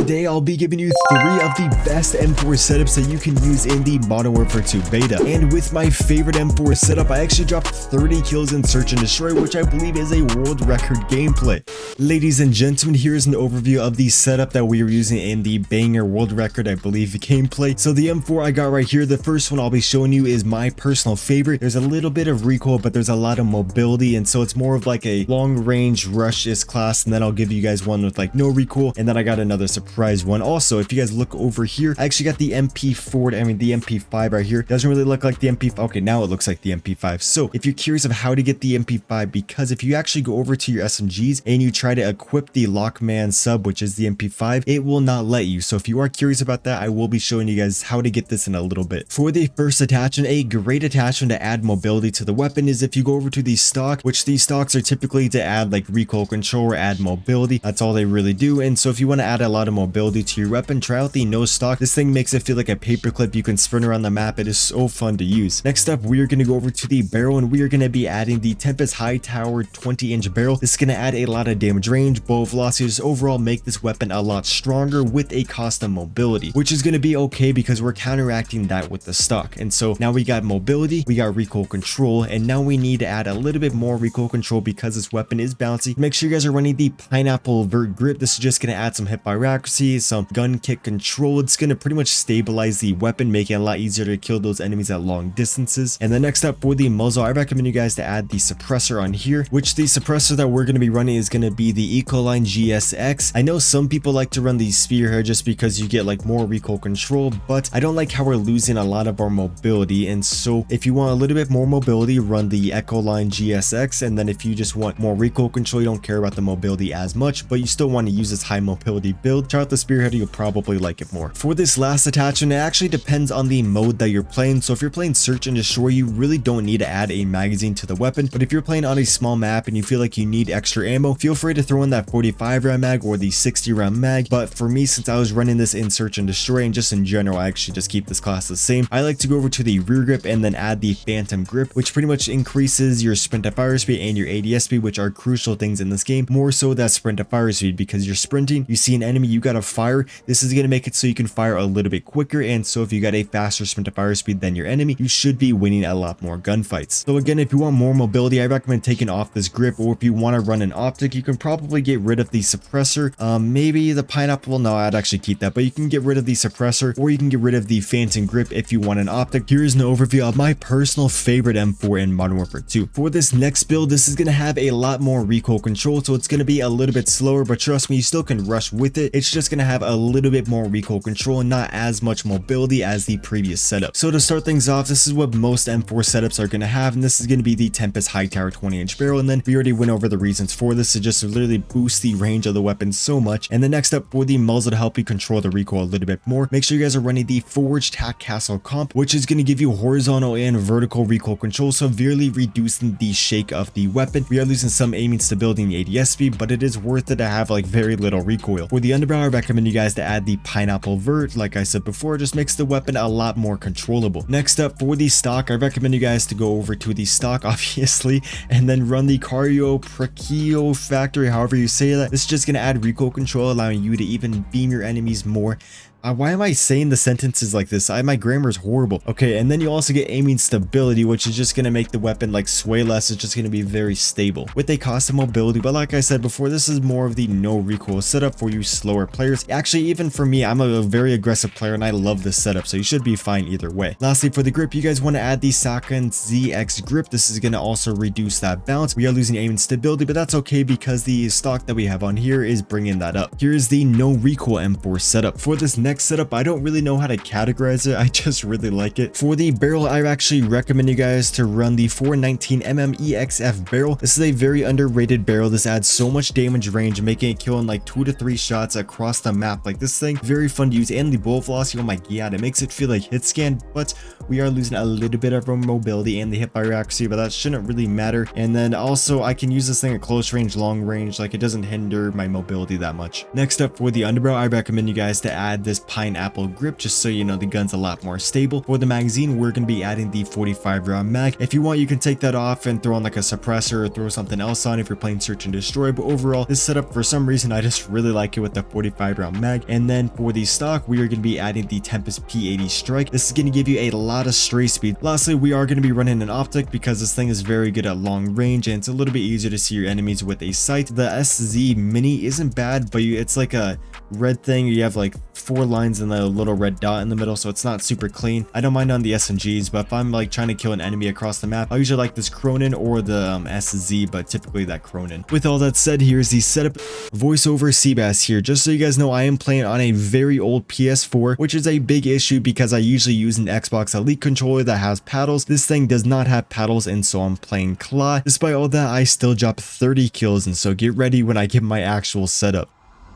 Today I'll be giving you 3 of the best M4 setups that you can use in the Modern Warfare 2 beta. And with my favorite M4 setup, I actually dropped 30 kills in Search and Destroy, which I believe is a world record gameplay. Ladies and gentlemen, here's an overview of the setup that we are using in the banger world record, I believe, gameplay. So the M4 I got right here, the first one I'll be showing you is my personal favorite. There's a little bit of recoil, but there's a lot of mobility, and so it's more of like a long range rush-ish class. And then I'll give you guys one with like no recoil, and then I got another surprise one. Also, if you guys look over here, I actually got the MP4, the MP5 right here. Doesn't really look like the MP5. Okay, now it looks like the MP5. So if you're curious of how to get the MP5, because if you actually go over to your SMGs and you try to equip the Lockman sub, which is the MP5, it will not let you. So if you are curious about that, I will be showing you guys how to get this in a little bit. For the first attachment, a great attachment to add mobility to the weapon is if you go over to the stock, which these stocks are typically to add like recoil control or add mobility. That's all they really do. And so if you want to add a lot of mobility to your weapon, try out the no stock. This thing makes it feel like a paperclip. You can sprint around the map. It is so fun to use. Next up, we are going to go over to the barrel, and we are going to be adding the Tempest high tower 20-inch barrel. This is going to add a lot of damage range, bullet velocity, just overall make this weapon a lot stronger with a cost of mobility, which is going to be okay because we're counteracting that with the stock. And so now we got mobility, we got recoil control, and now we need to add a little bit more recoil control because this weapon is bouncy. Make sure you guys are running the pineapple vert grip. This is just going to add some hip fire accuracy, some gun kick control. It's going to pretty much stabilize the weapon, making it a lot easier to kill those enemies at long distances. And then next up, for the muzzle, I recommend you guys to add the suppressor on here, which the suppressor that we're going to be running is going to be the Ecoline GSX. I know some people like to run the spearhead just because you get like more recoil control, but I don't like how we're losing a lot of our mobility. And so if you want a little bit more mobility, run the Ecoline GSX. And then if you just want more recoil control, you don't care about the mobility as much, but you still want to use this high mobility build, try out the spearhead, you'll probably like it more. For this last attachment, it actually depends on the mode that you're playing. So if you're playing Search and Destroy, you really don't need to add a magazine to the weapon. But if you're playing on a small map and you feel like you need extra ammo, feel free to throw in that 45 round mag or the 60 round mag. But for me, since I was running this in Search and Destroy and just in general, I actually just keep this class the same. I like to go over to the rear grip and then add the phantom grip, which pretty much increases your sprint to fire speed and your ADS speed, which are crucial things in this game. More so that sprint to fire speed, because you're sprinting, you see an enemy, you gotta fire. This is going to make it so you can fire a little bit quicker, and so if you got a faster sprint to fire speed than your enemy, you should be winning a lot more gunfights. So again, if you want more mobility, I recommend taking off this grip, or if you want to run an optic, you can probably get rid of the suppressor. Maybe the pineapple, no, I'd actually keep that, but you can get rid of the suppressor, or you can get rid of the phantom grip if you want an optic. Here's an overview of my personal favorite M4 in Modern Warfare 2. For this next build, this is going to have a lot more recoil control, so it's going to be a little bit slower, but trust me, you still can rush with it. It's just going to have a little bit more recoil control and not as much mobility as the previous setup. So to start things off, this is what most M4 setups are going to have, and this is going to be the Tempest high tower 20-inch barrel. And then we already went over the reasons for this, to just literally boost the range of the weapon so much. And then next up, for the muzzle to help you control the recoil a little bit more, make sure you guys are running the Forged Tack Castle comp, which is going to give you horizontal and vertical recoil control, severely reducing the shake of the weapon. We are losing some aiming stability and ADS speed, but it is worth it to have like very little recoil. For the underbarrel, I recommend you guys to add the pineapple vert. Like I said before, it just makes the weapon a lot more controllable. Next up, for the stock, I recommend you guys to go over to the stock, obviously, and then run the Chiropractic Factory, however you say that. This is just going to add recoil control, allowing you to even beam your enemies more. Why am I saying the sentences like this? My grammar is horrible. Okay, and then you also get aiming stability, which is just going to make the weapon like sway less. It's just going to be very stable with a cost of mobility. But like I said before, this is more of the no recoil setup for you slower players. Actually, even for me, I'm a very aggressive player and I love this setup, so you should be fine either way. Lastly, for the grip, you guys want to add the Sakan ZX grip. This is going to also reduce that bounce. We are losing aiming stability, but that's okay because the stock that we have on here is bringing that up. Here's the no recoil M4 setup. For this next setup, I don't really know how to categorize it. I just really like it. For the barrel, I actually recommend you guys to run the 419 EXF barrel. This is a very underrated barrel. This adds so much damage range, making it kill in like 2 to 3 shots across the map. Like this thing, very fun to use, and the bullet velocity, oh my god, it makes it feel like hit scan, but we are losing a little bit of our mobility and the hip fire accuracy, but that shouldn't really matter. And then also I can use this thing at close range, long range, like it doesn't hinder my mobility that much. Next up, for the underbarrel, I recommend you guys to add this pineapple grip, just so you know the gun's a lot more stable. For the magazine, we're going to be adding the 45 round mag. If you want, you can take that off and throw on like a suppressor or throw something else on if you're playing search and destroy, but overall this setup, for some reason, I just really like it with the 45 round mag. And then for the stock, we are going to be adding the Tempest P80 Strike. This is going to give you a lot of stray speed. Lastly, we are going to be running an optic because this thing is very good at long range and it's a little bit easier to see your enemies with a sight. The SZ Mini isn't bad, but it's like a red thing. You have like 4 lines and a little red dot in the middle, so it's not super clean. I don't mind on the SMGs, but if I'm like trying to kill an enemy across the map, I usually like this Cronin or the SZ, but typically that Cronin. With all that said, here's the setup. Voiceover Cbass here. Just so you guys know, I am playing on a very old PS4, which is a big issue because I usually use an Xbox Elite controller that has paddles. This thing does not have paddles, and so I'm playing claw. Despite all that, I still dropped 30 kills, and so get ready when I get my actual setup.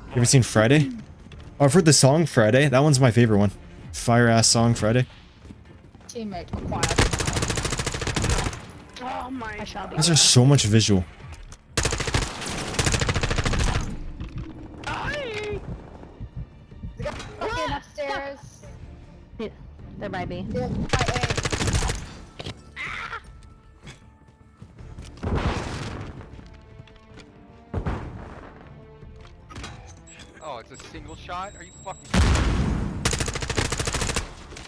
You ever seen Friday? Oh, I've heard the song Friday. That one's my favorite one. Fire ass song Friday. Teammate acquired. Oh my god. These are so much visual. Fucking upstairs. Yeah, there might be. Yeah, by A. Oh, it's a single shot? Are you fucking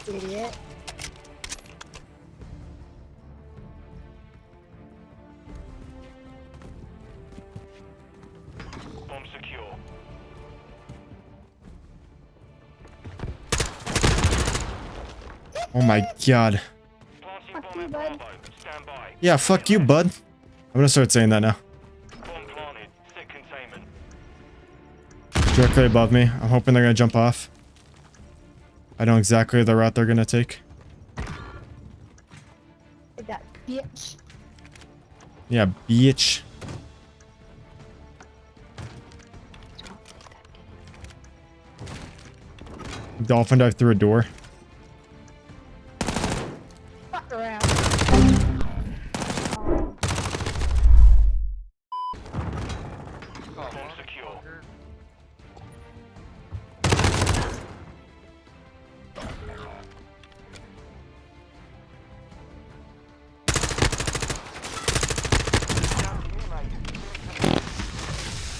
Idiot. Bomb secure. Oh my god. Planting Fuck bomb you, at bud. Bravo. Stand by. Yeah, fuck you, bud. I'm gonna start saying that now. Bomb planted. Set containment. Directly above me. I'm hoping they're gonna jump off. I know exactly the route they're gonna take. That bitch. Yeah, bitch. Dolphin dive through a door. Fuck around. Bomb secure.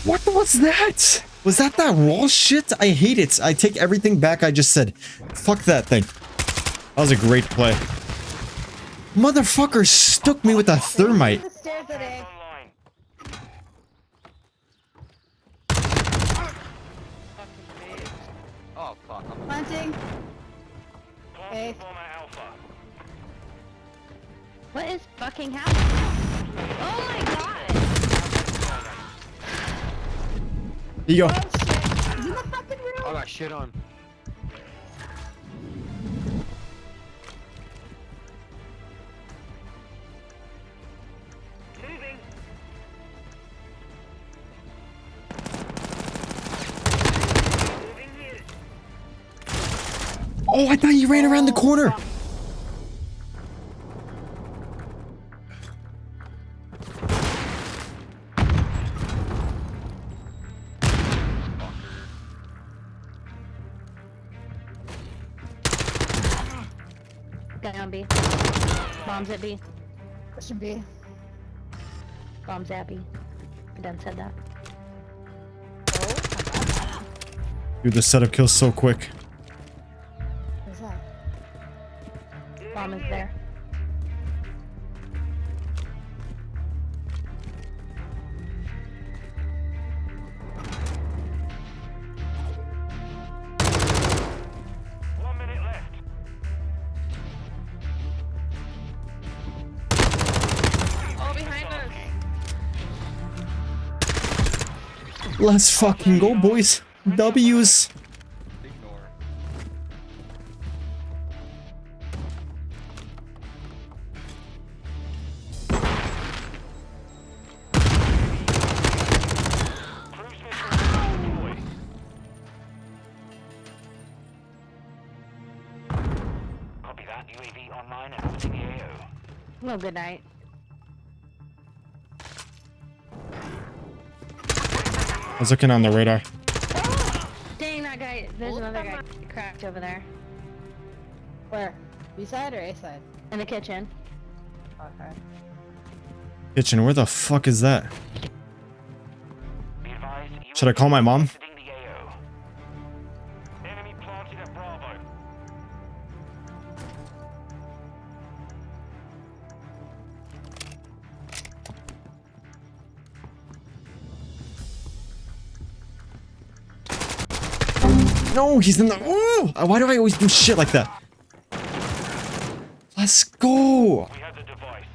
What was that? Was that raw shit? I hate it. I take everything back I just said. Fuck that thing. That was a great play. Motherfucker stuck me with a thermite. The stairs at A. Online. Oh fuck, I'm Planting. Planting bomb at Alpha. What is fucking happening? Oh my god! Here you go. Oh shit. Is in the fucking room? I got shit on. Moving. Moving here. Oh, I thought you ran around the corner. Guy on B. Bombs at B. Pushing B. Bombs at B. I done said that. Dude, the setup kills so quick. What's that? Bomb is there. Oh, behind us. Let's fucking go, boys. W's. Ignore. Cruise missile deployed. Copy that. UAV online and orbiting the AO. Well, good night. I was looking on the radar. Dang, that guy. there's another guy cracked over there. Where? B side or A side? In the kitchen. Okay. Kitchen, where the fuck is that? Be advised, Should I call my mom? exiting the AO. Enemy planted at Bravo. No, he's in the. Oh, why do I always do shit like that? Let's go. We have the device.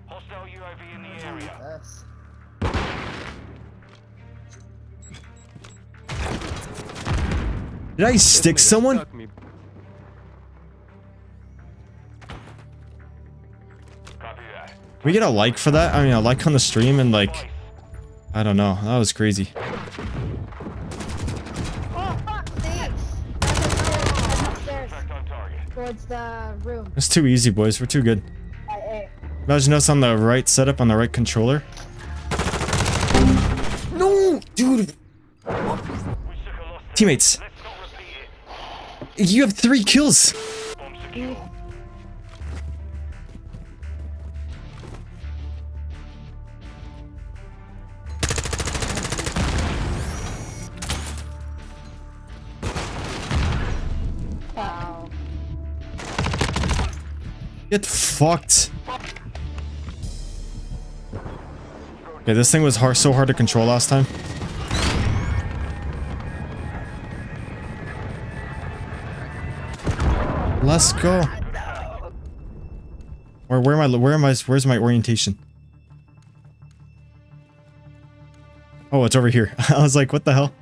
Hostile UAV in the area. Yes. Did I stick someone? Copy that. We get a like for that? I mean, a like on the stream and like, I don't know. That was crazy. Oh fuck! Thanks. That's upstairs. Tracked on target. Towards the room. It's too easy, boys. We're too good. By A. Imagine us on the right setup on the right controller. No, dude. We took a loss there. Teammates, Let's not repeat it. you have 3 kills. Bomb secure. Wow. Get fucked. Okay, this thing was so hard to control last time. Let's go. Where's my orientation? Oh, it's over here. I was like, what the hell?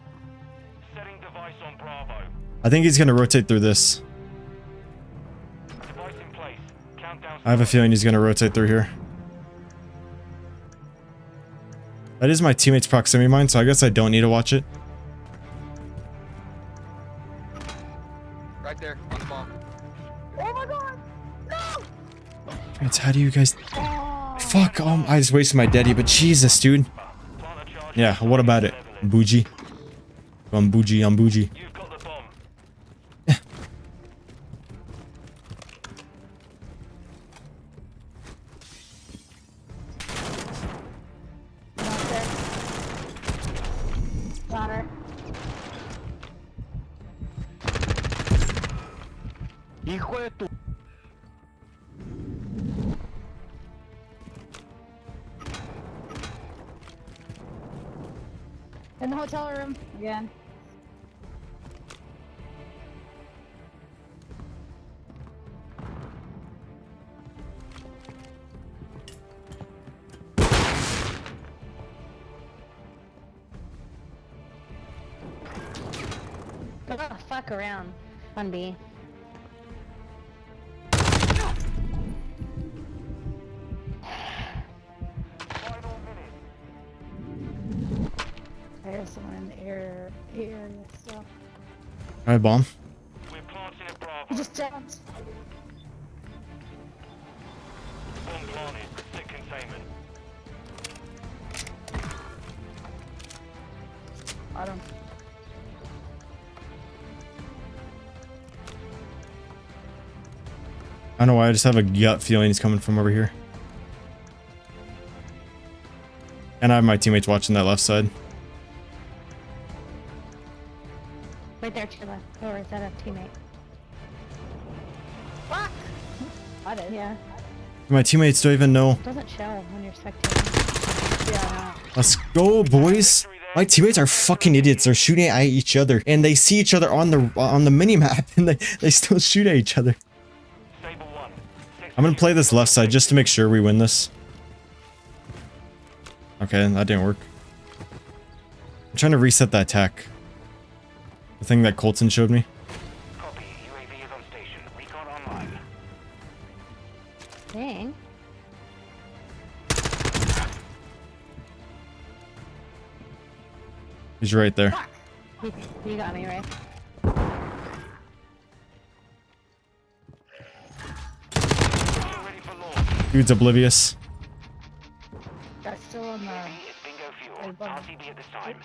Setting device on Bravo. I think he's gonna rotate through this. Device in place. Countdown. I have a feeling he's gonna rotate through here. That is my teammate's proximity mine, so I guess I don't need to watch it. Right there, on the bomb. Oh my god! No! It's how do you guys... Fuck, I just wasted my daddy, but Jesus, dude. Plant a charge. Yeah, what about it? Bougie. I'm bougie, I'm bougie. You've got the bomb. Got her. Hijo de tu. In the hotel room again. Go the fuck around on B. Final minute. There's someone in the area still. Alright, bomb. We're planting at Bravo. He just jumped. Bomb planted. Stick containment. Got him. I don't know why, I just have a gut feeling he's coming from over here. And I have my teammates watching that left side. Right there to the left. Or is that a teammate? Fuck! I did. Yeah. My teammates don't even know. Doesn't show when you're spectating. Yeah, Let's go, boys. My teammates are fucking idiots. They're shooting at each other, and they see each other on the mini map, and they still shoot at each other. Stable 1. I'm gonna play this left side just to make sure we win this. Okay, that didn't work. I'm trying to reset that attack. The thing that Colton showed me. Copy. UAV is on station. Recon online. Dang. He's right there. You got me, right? Ready for launch. Dude's oblivious. That's still on the It's bingo fuel. RCB at this time.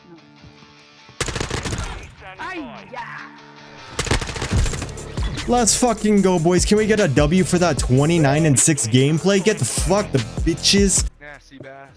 Let's fucking go, boys. Can we get a W for that 29-6 gameplay? Get the fuck, the bitches. Yeah, Cbass.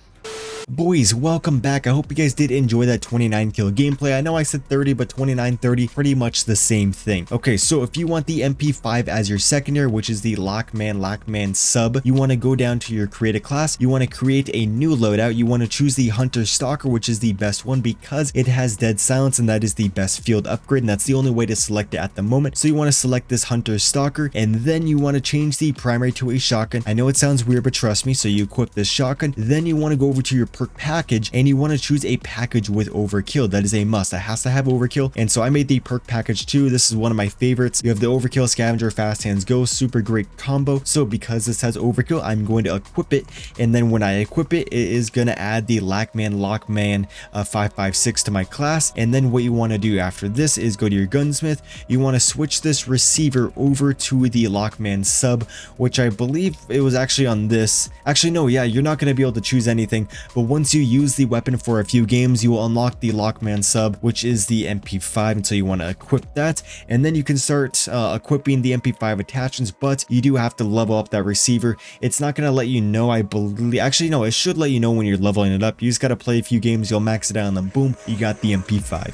Boys, welcome back. I hope you guys did enjoy that 29 kill gameplay. I know I said 30, but 29, 30, pretty much the same thing. Okay, so if you want the MP5 as your secondary, which is the Lockman sub, you want to go down to your create a class. You want to create a new loadout. You want to choose the Hunter Stalker, which is the best one because it has dead silence and that is the best field upgrade. And that's the only way to select it at the moment. So you want to select this Hunter Stalker and then you want to change the primary to a shotgun. I know it sounds weird, but trust me. So you equip this shotgun. Then you want to go over to your perk package and you want to choose a package with overkill. That is a must. It has to have overkill. And so I made the perk package too. This is one of my favorites. You have the overkill scavenger, fast hands go, super great combo. So because this has overkill, I'm going to equip it. And then when I equip it, it is going to add the Lockman 556 to my class. And then what you want to do after this is go to your gunsmith. You want to switch this receiver over to the Lockman sub, which I believe it was actually on this. Actually, no, yeah, you're not going to be able to choose anything. But once you use the weapon for a few games, you will unlock the Lockman sub, which is the MP5. And so you want to equip that. And then you can start equipping the MP5 attachments, but you do have to level up that receiver. It's not going to let you know, I believe. Actually, no, it should let you know when you're leveling it up. You just got to play a few games, you'll max it out, and then boom, you got the MP5.